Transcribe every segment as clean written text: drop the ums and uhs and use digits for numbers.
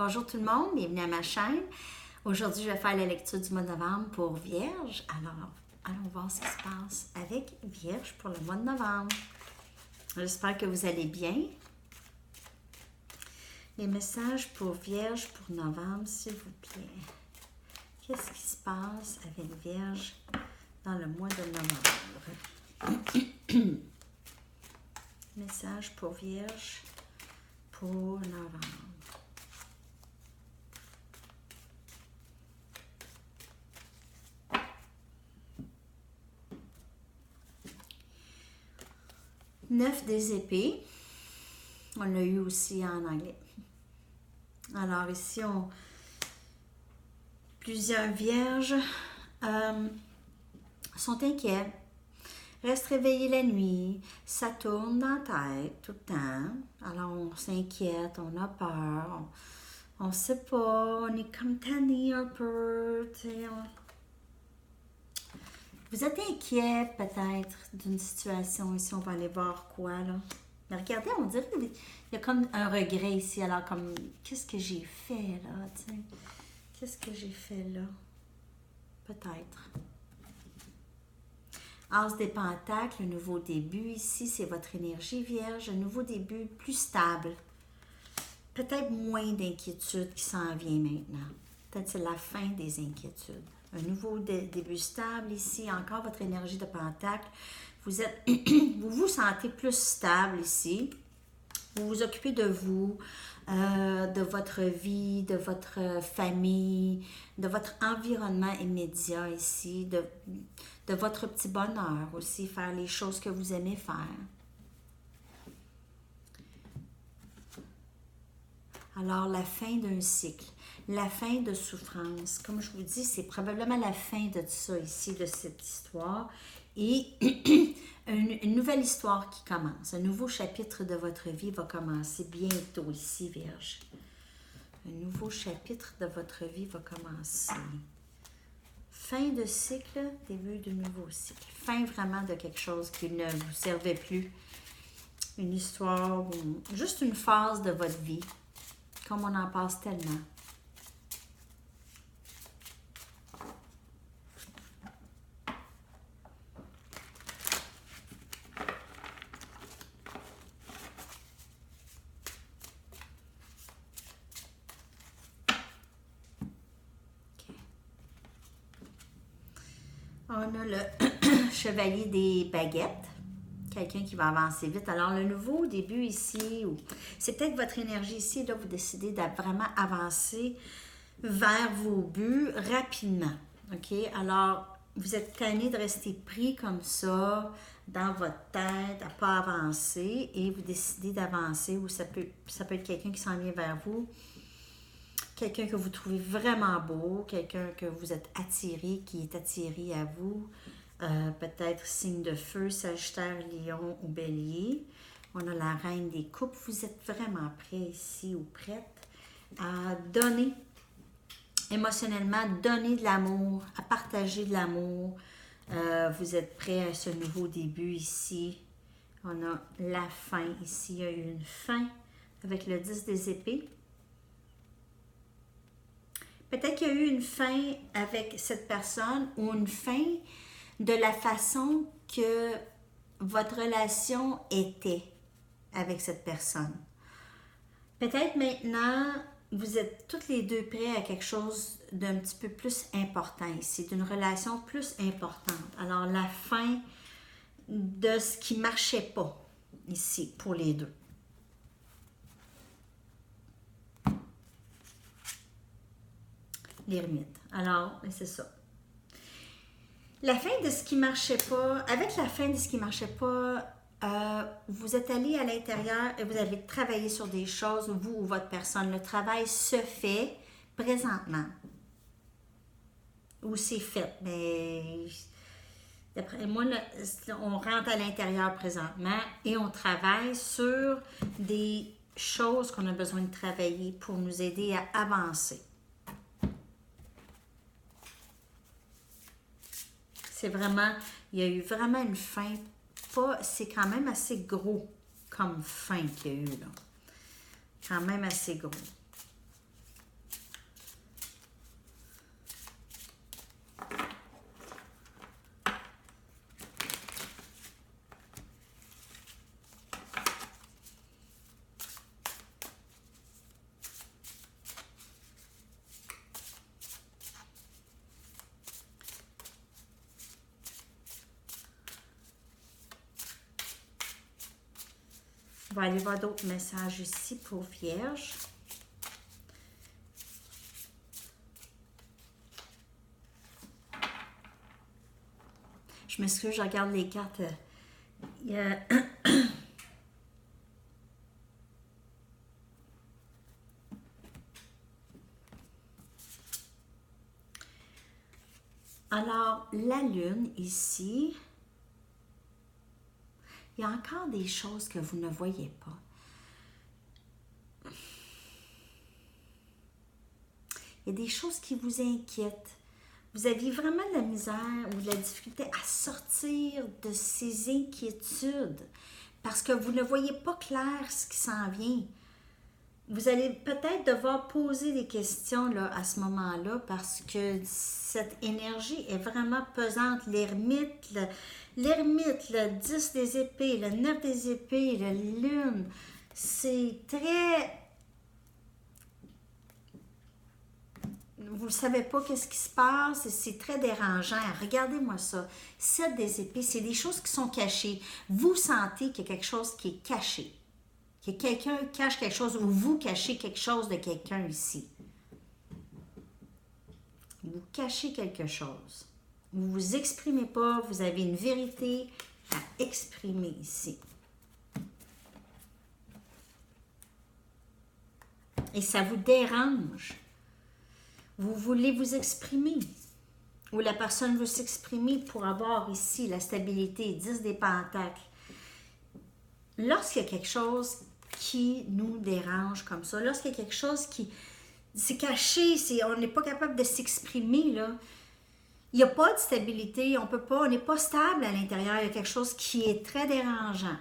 Bonjour tout le monde, bienvenue à ma chaîne. Aujourd'hui, je vais faire la lecture du mois de novembre pour Vierge. Alors, allons voir ce qui se passe avec Vierge pour le mois de novembre. J'espère que vous allez bien. Les messages pour Vierge pour novembre, s'il vous plaît. Qu'est-ce qui se passe avec Vierge dans le mois de novembre? Message pour Vierge pour novembre. Neuf des épées. On l'a eu aussi en anglais. Alors ici, plusieurs vierges sont inquiets. Restent réveillés la nuit. Ça tourne dans la tête tout le temps. Alors on s'inquiète, on a peur. On ne sait pas. On est comme tanné un peu. Vous êtes inquiet peut-être d'une situation ici, on va aller voir quoi là. Mais regardez, on dirait qu'il y a comme un regret ici. Alors comme, qu'est-ce que j'ai fait là, t'sais? Qu'est-ce que j'ai fait là? Peut-être. As des pentacles, un nouveau début ici, c'est votre énergie vierge. Un nouveau début plus stable. Peut-être moins d'inquiétude qui s'en vient maintenant. Peut-être c'est la fin des inquiétudes. Un nouveau début stable ici, encore votre énergie de pentacle. Vous vous sentez plus stable ici. Vous vous occupez de vous, de votre vie, de votre famille, de votre environnement immédiat ici, de votre petit bonheur aussi, faire les choses que vous aimez faire. Alors, la fin d'un cycle, la fin de souffrance. Comme je vous dis, c'est probablement la fin de ça ici, de cette histoire. Et une nouvelle histoire qui commence. Un nouveau chapitre de votre vie va commencer bientôt ici, Vierge. Un nouveau chapitre de votre vie va commencer. Fin de cycle, début de nouveau cycle. Fin vraiment de quelque chose qui ne vous servait plus. Une histoire, ou juste une phase de votre vie. Comme on en passe tellement. Okay. On a le chevalier des baguettes. Quelqu'un qui va avancer vite. Alors, le nouveau début ici, c'est peut-être votre énergie ici, là, vous décidez de vraiment avancer vers vos buts rapidement. OK? Alors, vous êtes tanné de rester pris comme ça, dans votre tête, à ne pas avancer, et vous décidez d'avancer, ou ça peut être quelqu'un qui s'en vient vers vous, quelqu'un que vous trouvez vraiment beau, quelqu'un que vous êtes attiré, qui est attiré à vous, peut-être signe de feu, Sagittaire, Lion ou Bélier. On a la reine des coupes. Vous êtes vraiment prêt ici ou prête à donner, émotionnellement, donner de l'amour, à partager de l'amour. Vous êtes prêt à ce nouveau début ici. On a la fin ici. Il y a eu une fin avec le 10 des épées. Peut-être qu'il y a eu une fin avec cette personne ou une fin de la façon que votre relation était avec cette personne. Peut-être maintenant, vous êtes toutes les deux prêts à quelque chose d'un petit peu plus important ici, d'une relation plus importante. Alors, la fin de ce qui ne marchait pas ici pour les deux. L'ermite. Alors, c'est ça. La fin de ce qui ne marchait pas, avec la fin de ce qui ne marchait pas, vous êtes allé à l'intérieur et vous avez travaillé sur des choses, vous ou votre personne. Le travail se fait présentement. Ou c'est fait, mais d'après moi, on rentre à l'intérieur présentement et on travaille sur des choses qu'on a besoin de travailler pour nous aider à avancer. C'est vraiment, il y a eu vraiment une fin, c'est quand même assez gros comme fin qu'il y a eu là. Quand même assez gros. On va aller voir d'autres messages ici pour Vierge. Je m'excuse, je regarde les cartes. Il y a... Alors, la lune ici, il y a encore des choses que vous ne voyez pas. Il y a des choses qui vous inquiètent. Vous aviez vraiment de la misère ou de la difficulté à sortir de ces inquiétudes parce que vous ne voyez pas clair ce qui s'en vient. Vous allez peut-être devoir poser des questions là, à ce moment-là parce que cette énergie est vraiment pesante. L'ermite, le 10 des épées, le 9 des épées, la lune, c'est très... Vous ne savez pas qu'est-ce qui se passe, c'est très dérangeant. Regardez-moi ça. 7 des épées, c'est des choses qui sont cachées. Vous sentez qu'il y a quelque chose qui est caché. Que quelqu'un cache quelque chose ou vous cachez quelque chose de quelqu'un ici. Vous cachez quelque chose. Vous ne vous exprimez pas, vous avez une vérité à exprimer ici. Et ça vous dérange. Vous voulez vous exprimer. Ou la personne veut s'exprimer pour avoir ici la stabilité, 10 des pentacles. Lorsqu'il y a quelque chose qui nous dérange comme ça, lorsqu'il y a quelque chose qui... C'est caché, on n'est pas capable de s'exprimer, là. Il n'y a pas de stabilité, on n'est pas stable à l'intérieur, il y a quelque chose qui est très dérangeant.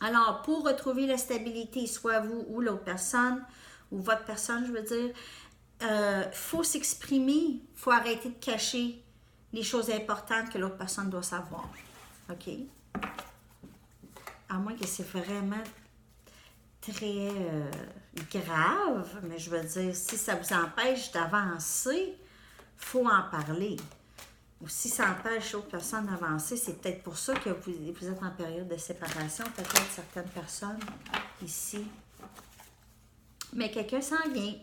Alors, pour retrouver la stabilité, soit vous ou l'autre personne, ou votre personne, je veux dire, faut s'exprimer, il faut arrêter de cacher les choses importantes que l'autre personne doit savoir. OK? À moins que c'est vraiment très grave, mais je veux dire, si ça vous empêche d'avancer, il faut en parler. Ou si ça empêche l'autre personne d'avancer, c'est peut-être pour ça que vous êtes en période de séparation, peut-être certaines personnes ici. Mais quelqu'un s'en vient.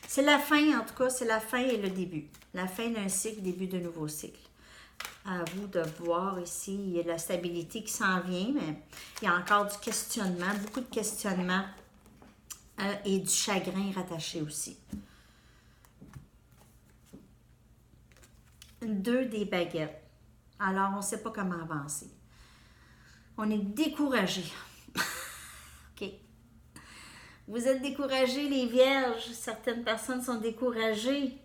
C'est la fin, en tout cas, c'est la fin et le début. La fin d'un cycle, début de nouveau cycle. À vous de voir ici, il y a de la stabilité qui s'en vient, mais il y a encore du questionnement, beaucoup de questionnement et du chagrin rattaché aussi. 2 des baguettes. Alors, on ne sait pas comment avancer. On est découragé. OK. Vous êtes découragés, les vierges. Certaines personnes sont découragées.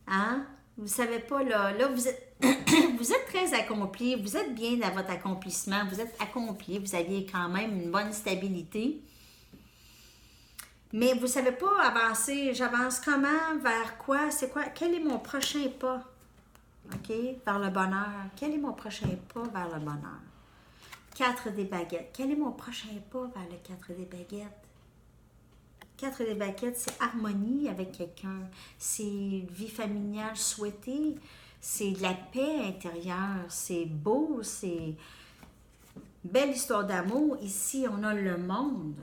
Hein? Vous ne savez pas, là vous êtes, vous êtes très accompli, vous êtes bien dans votre accomplissement, vous êtes accompli, vous aviez quand même une bonne stabilité. Mais vous ne savez pas avancer, j'avance comment, vers quoi, c'est quoi, quel est mon prochain pas, OK, vers le bonheur. Quel est mon prochain pas vers le bonheur? 4 des baguettes, quel est mon prochain pas vers le 4 des baguettes? 4 des baguettes, c'est harmonie avec quelqu'un, c'est vie familiale souhaitée, c'est de la paix intérieure, c'est beau, c'est belle histoire d'amour. Ici, on a le monde.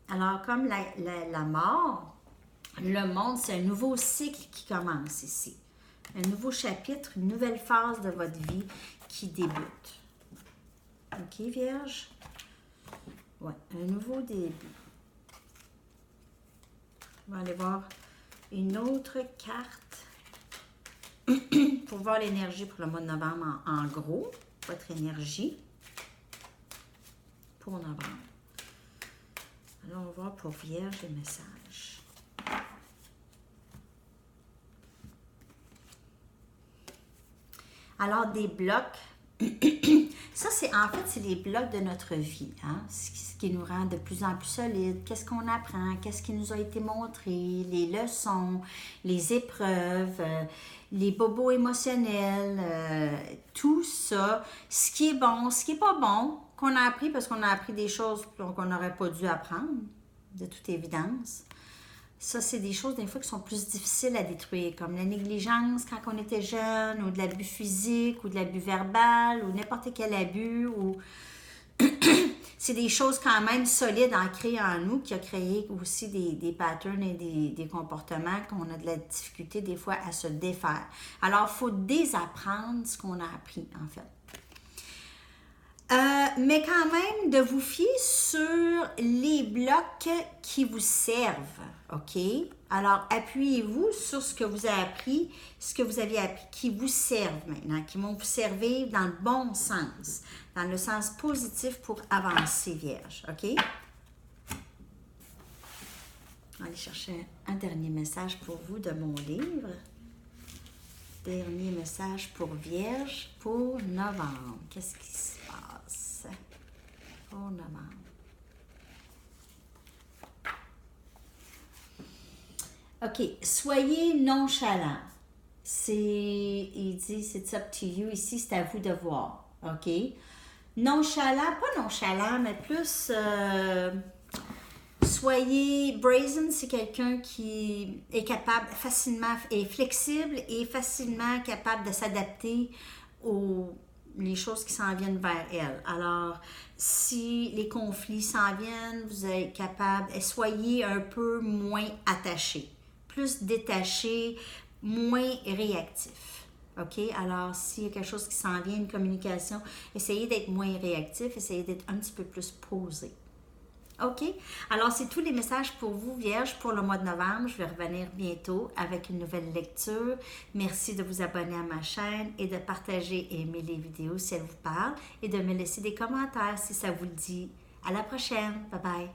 Alors, comme la mort, le monde, c'est un nouveau cycle qui commence ici. Un nouveau chapitre, une nouvelle phase de votre vie qui débute. OK, Vierge? Oui, un nouveau début. On va aller voir une autre carte pour voir l'énergie pour le mois de novembre en gros. Votre énergie pour novembre. Alors, on va voir pour Vierge les messages. Alors, des blocs. Ça, c'est les blocs de notre vie, hein? Ce qui nous rend de plus en plus solides. Qu'est-ce qu'on apprend? Qu'est-ce qui nous a été montré? Les leçons, les épreuves, les bobos émotionnels, tout ça. Ce qui est bon, ce qui n'est pas bon, qu'on a appris parce qu'on a appris des choses qu'on n'aurait pas dû apprendre, de toute évidence. Ça, c'est des choses, des fois, qui sont plus difficiles à détruire, comme la négligence quand on était jeune, ou de l'abus physique, ou de l'abus verbal, ou n'importe quel abus, ou c'est des choses quand même solides ancrées en nous qui a créé aussi des patterns et des comportements qu'on a de la difficulté des fois à se défaire. Alors, il faut désapprendre ce qu'on a appris, en fait. Mais quand même, de vous fier sur les blocs qui vous servent, OK? Alors, appuyez-vous sur ce que vous avez appris, ce que vous avez appris qui vous servent maintenant, qui vont vous servir dans le bon sens, dans le sens positif pour avancer, Vierge, OK? On va aller chercher un dernier message pour vous de mon livre. Dernier message pour Vierge pour novembre. Qu'est-ce qui se passe pour novembre? OK. Soyez nonchalant. Il dit, c'est up to you. Ici, c'est à vous de voir. OK? Nonchalant, pas nonchalant, mais plus... soyez brazen, c'est quelqu'un qui est capable facilement, est flexible et facilement capable de s'adapter aux les choses qui s'en viennent vers elle. Alors, si les conflits s'en viennent, vous êtes capable, soyez un peu moins attaché, plus détaché, moins réactif. OK? Alors, s'il y a quelque chose qui s'en vient, une communication, essayez d'être moins réactif, essayez d'être un petit peu plus posé. OK? Alors, c'est tous les messages pour vous, Vierge, pour le mois de novembre. Je vais revenir bientôt avec une nouvelle lecture. Merci de vous abonner à ma chaîne et de partager et aimer les vidéos si elles vous parlent et de me laisser des commentaires si ça vous le dit. À la prochaine. Bye bye.